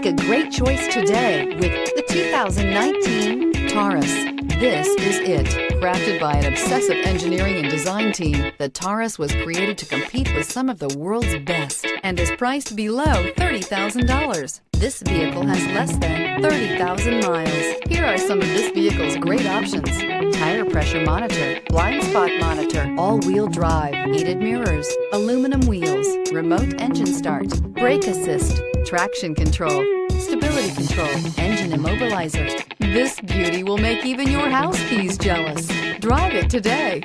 Make a great choice today with the 2019 Taurus. This is it. Crafted by an obsessive engineering and design team, the Taurus was created to compete with some of the world's best and is priced below $30,000. This vehicle has less than 30,000 miles. Here are some of this vehicle's great options: tire pressure monitor, blind spot monitor, all-wheel drive, heated mirrors, aluminum wheels, remote engine start, brake assist, traction control, stability control, engine immobilizer. This beauty will make even your house keys jealous. Drive it today.